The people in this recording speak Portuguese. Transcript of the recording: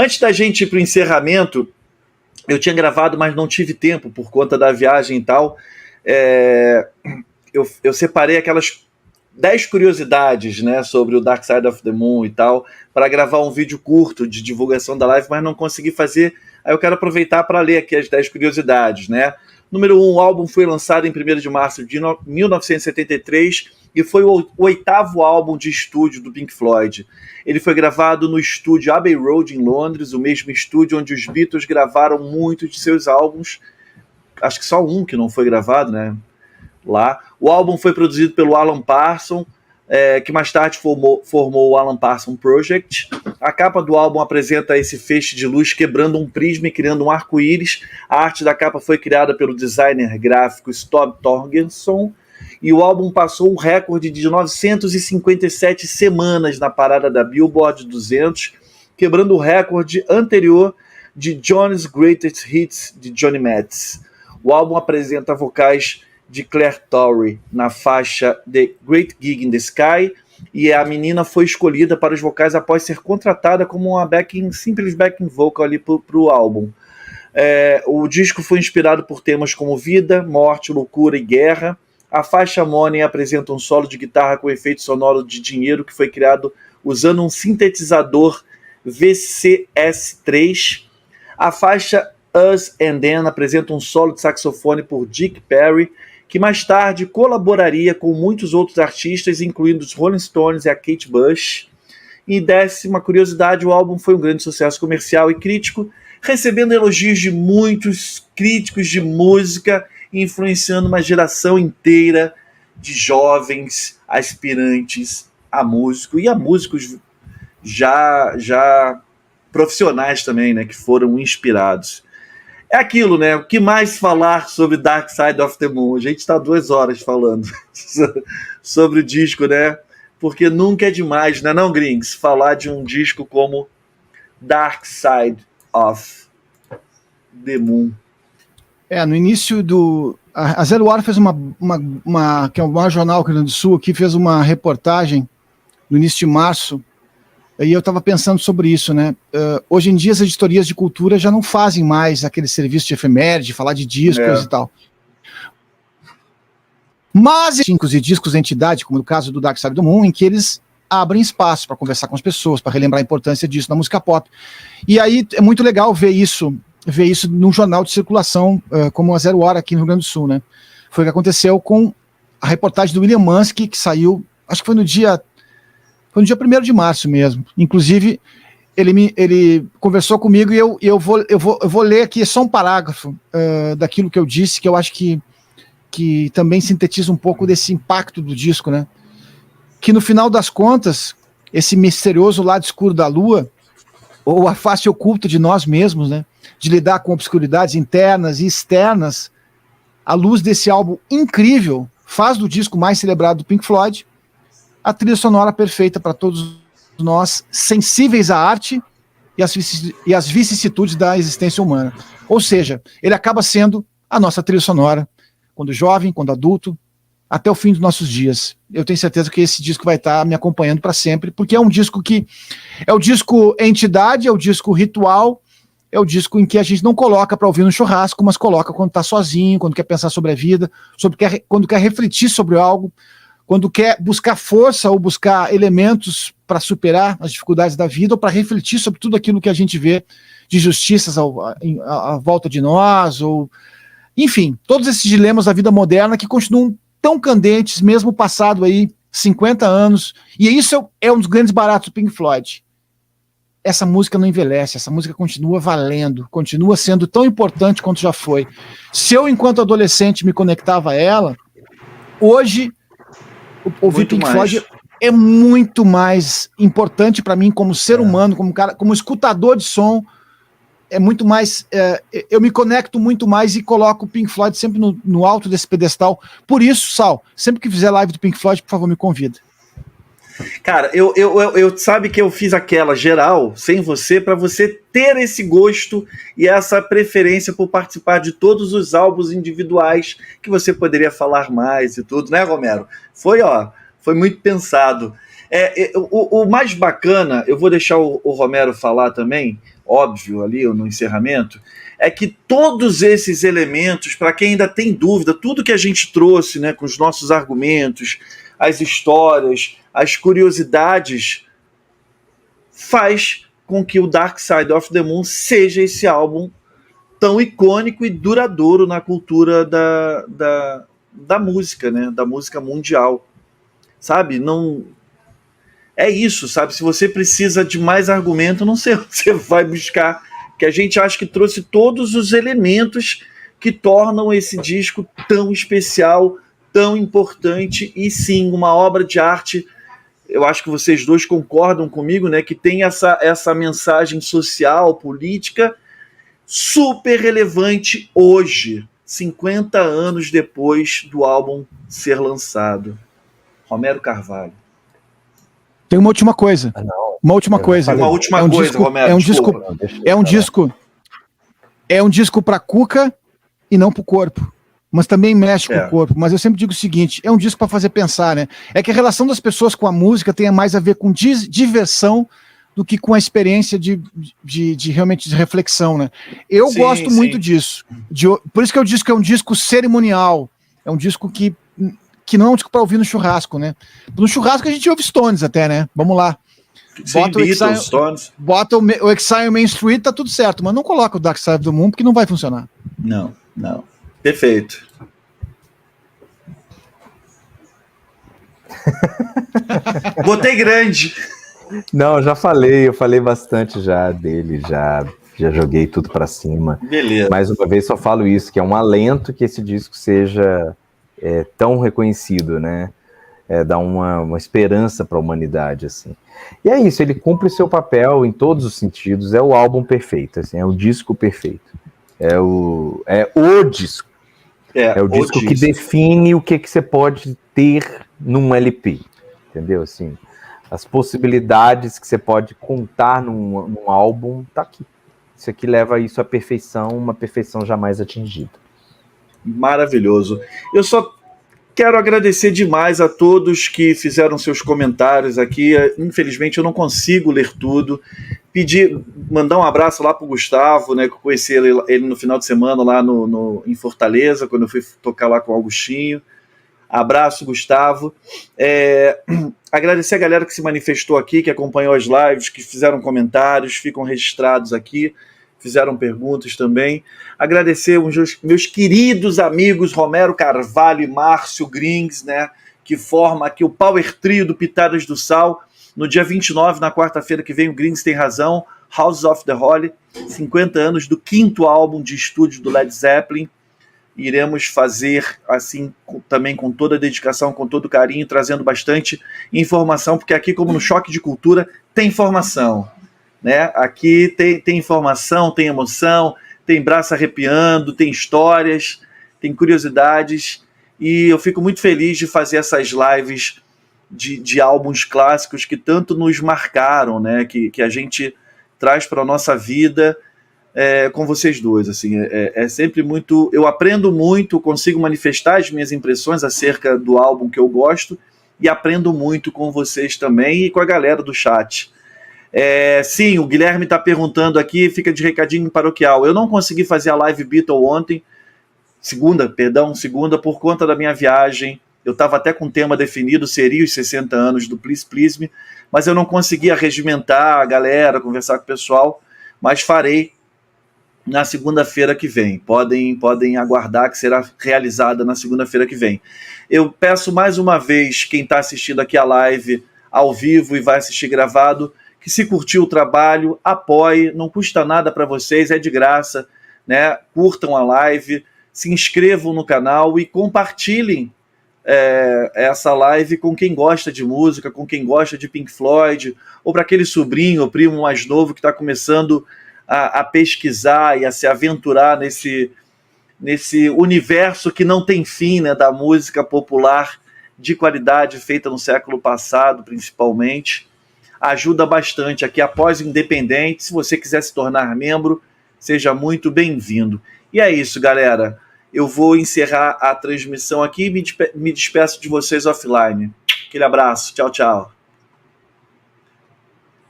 Antes da gente ir para o encerramento, eu tinha gravado, mas não tive tempo por conta da viagem e tal. Eu separei aquelas 10 curiosidades, né, sobre o Dark Side of the Moon e tal, para gravar um vídeo curto de divulgação da live, mas não consegui fazer. Aí eu quero aproveitar para ler aqui as 10 curiosidades, né? Número 1, o álbum foi lançado em 1º de março de 1973 e foi o 8º álbum de estúdio do Pink Floyd. Ele foi gravado no estúdio Abbey Road, em Londres, o mesmo estúdio onde os Beatles gravaram muitos de seus álbuns. Acho que só um que não foi gravado, né? Lá. O álbum foi produzido pelo Alan Parsons, que mais tarde formou o Alan Parsons Project. A capa do álbum apresenta esse feixe de luz quebrando um prisma e criando um arco-íris. A arte da capa foi criada pelo designer gráfico Ståle Torgerson, e o álbum passou um recorde de 957 semanas na parada da Billboard 200, quebrando o recorde anterior de Johnny's Greatest Hits de Johnny Metz. O álbum apresenta vocais de Claire Torrey na faixa The Great Gig in the Sky, e a menina foi escolhida para os vocais após ser contratada como uma simples backing vocal ali para o álbum. O disco foi inspirado por temas como vida, morte, loucura e guerra. A faixa Money apresenta um solo de guitarra com efeito sonoro de dinheiro que foi criado usando um sintetizador VCS3. A faixa Us and Then apresenta um solo de saxofone por Dick Perry, que mais tarde colaboraria com muitos outros artistas, incluindo os Rolling Stones e a Kate Bush. E 10ª curiosidade, o álbum foi um grande sucesso comercial e crítico, recebendo elogios de muitos críticos de música, influenciando uma geração inteira de jovens aspirantes a músico e a músicos já profissionais também, né, que foram inspirados. É aquilo, né? O que mais falar sobre Dark Side of the Moon? A gente está 2 horas falando sobre o disco, né? Porque nunca é demais, né, não, Grings? Falar de um disco como Dark Side of the Moon. No início do... A Zero Hora fez que é o maior jornal do Rio Grande do Sul, aqui fez uma reportagem no início de março, e eu estava pensando sobre isso, né? Hoje em dia as editorias de cultura já não fazem mais aquele serviço de efeméride, de falar de discos e tal. Mas discos e discos de entidade, como no caso do Dark Side of the Moon, em que eles abrem espaço para conversar com as pessoas, para relembrar a importância disso na música pop. E aí é muito legal ver isso num jornal de circulação, como a Zero Hora aqui no Rio Grande do Sul, né? Foi o que aconteceu com a reportagem do William Mansky, que saiu, acho que foi no dia 1º de março mesmo. Inclusive, ele conversou comigo e eu vou ler aqui só um parágrafo daquilo que eu disse, que eu acho que também sintetiza um pouco desse impacto do disco, né? Que no final das contas, esse misterioso lado escuro da lua, ou a face oculta de nós mesmos, né? De lidar com obscuridades internas e externas, à luz desse álbum incrível, faz do disco mais celebrado do Pink Floyd a trilha sonora perfeita para todos nós, sensíveis à arte e às vicissitudes da existência humana. Ou seja, ele acaba sendo a nossa trilha sonora, quando jovem, quando adulto, até o fim dos nossos dias. Eu tenho certeza que esse disco vai estar me acompanhando para sempre, porque é um disco que é o disco entidade, é o disco ritual, é o disco em que a gente não coloca para ouvir no churrasco, mas coloca quando está sozinho, quando quer pensar sobre a vida, quando quer refletir sobre algo, quando quer buscar força ou buscar elementos para superar as dificuldades da vida ou para refletir sobre tudo aquilo que a gente vê de injustiças à volta de nós, ou enfim, todos esses dilemas da vida moderna que continuam tão candentes, mesmo passado aí 50 anos, e isso é um dos grandes baratos do Pink Floyd. Essa música não envelhece, essa música continua valendo, continua sendo tão importante quanto já foi. Se eu, enquanto adolescente, me conectava a ela, hoje ouvir Pink Floyd é muito mais importante para mim como ser humano, como escutador de som. É muito mais, eu me conecto muito mais e coloco o Pink Floyd sempre no alto desse pedestal. Por isso, Sal, sempre que fizer live do Pink Floyd, por favor, me convida. Cara, eu sabe que eu fiz aquela geral, sem você, para você ter esse gosto e essa preferência por participar de todos os álbuns individuais que você poderia falar mais e tudo, né, Romero? Foi muito pensado. O mais bacana, eu vou deixar o Romero falar também, óbvio, ali no encerramento, é que todos esses elementos, para quem ainda tem dúvida, tudo que a gente trouxe, né, com os nossos argumentos, as histórias, as curiosidades, faz com que o Dark Side of the Moon seja esse álbum tão icônico e duradouro na cultura da música, né, da música mundial. Sabe? Não... É isso, sabe? Se você precisa de mais argumento, não sei onde você vai buscar, que a gente acha que trouxe todos os elementos que tornam esse disco tão especial, tão importante, e sim, uma obra de arte. Eu acho que vocês dois concordam comigo, né? Que tem essa mensagem social, política, super relevante hoje, 50 anos depois do álbum ser lançado. Romero Carvalho. Tem uma última coisa. Uma última coisa. Uma última coisa, disco, Romero. É um disco para cuca e não para o corpo. Mas também mexe com o corpo. Mas eu sempre digo o seguinte: é um disco para fazer pensar, né? É que a relação das pessoas com a música tem mais a ver com diversão do que com a experiência de realmente de reflexão, né? Eu gosto muito disso. Por isso que eu disse que é um disco cerimonial. É um disco que não é um disco para ouvir no churrasco, né? No churrasco a gente ouve Stones até, né? Vamos lá. Bota o Exile Main Street, tá tudo certo, mas não coloca o Dark Side of the Moon porque não vai funcionar. Não. Perfeito. Botei grande. Não, eu falei bastante já dele, já joguei tudo pra cima. Beleza. Mais uma vez só falo isso, que é um alento que esse disco seja tão reconhecido, né? Dá uma esperança para a humanidade, assim. E é isso, ele cumpre seu papel em todos os sentidos, é o álbum perfeito, assim, é o disco perfeito. É o disco. É o disco que define o que você pode ter num LP, entendeu? Assim, as possibilidades que você pode contar num álbum, tá aqui. Isso aqui leva isso à perfeição, uma perfeição jamais atingida. Maravilhoso. Eu só quero agradecer demais a todos que fizeram seus comentários aqui. Infelizmente eu não consigo ler tudo. Mandar um abraço lá pro Gustavo, né? Que eu conheci ele no final de semana lá em Fortaleza, quando eu fui tocar lá com o Augustinho. Abraço, Gustavo. Agradecer a galera que se manifestou aqui, que acompanhou as lives, que fizeram comentários, ficam registrados aqui, fizeram perguntas também. Agradecer os meus queridos amigos Romero Carvalho e Márcio Grings, né, que forma aqui o Power Trio do Pitadas do Sal. No dia 29, na quarta-feira que vem, o Grings tem razão, House of the Holy, 50 anos do 5º álbum de estúdio do Led Zeppelin. Iremos fazer assim também com toda a dedicação, com todo carinho, trazendo bastante informação, porque aqui, como no Choque de Cultura, tem informação, né? Aqui tem informação, tem emoção, tem braço arrepiando, tem histórias, tem curiosidades, e eu fico muito feliz de fazer essas lives de álbuns clássicos que tanto nos marcaram, né? Que a gente traz para a nossa vida. Com vocês dois, assim, é sempre muito... Eu aprendo muito, consigo manifestar as minhas impressões acerca do álbum que eu gosto, e aprendo muito com vocês também e com a galera do chat. Sim, o Guilherme está perguntando aqui, fica de recadinho paroquial. Eu não consegui fazer a live Beatle ontem, segunda, por conta da minha viagem. Eu estava até com um tema definido, seria os 60 anos do Please Please Me, mas eu não conseguia regimentar a galera, conversar com o pessoal, mas farei na segunda-feira que vem. Podem aguardar que será realizada na segunda-feira que vem. Eu peço mais uma vez, quem está assistindo aqui a live ao vivo e vai assistir gravado, que se curtiu o trabalho, apoie, não custa nada para vocês, é de graça, né? Curtam a live, se inscrevam no canal e compartilhem essa live com quem gosta de música, com quem gosta de Pink Floyd, ou para aquele sobrinho ou primo mais novo que está começando a pesquisar e a se aventurar nesse universo que não tem fim, né, da música popular de qualidade feita no século passado, principalmente. Ajuda bastante aqui, após o Independente. Se você quiser se tornar membro, seja muito bem-vindo. E é isso, galera. Eu vou encerrar a transmissão aqui e me despeço de vocês offline. Aquele abraço. Tchau, tchau.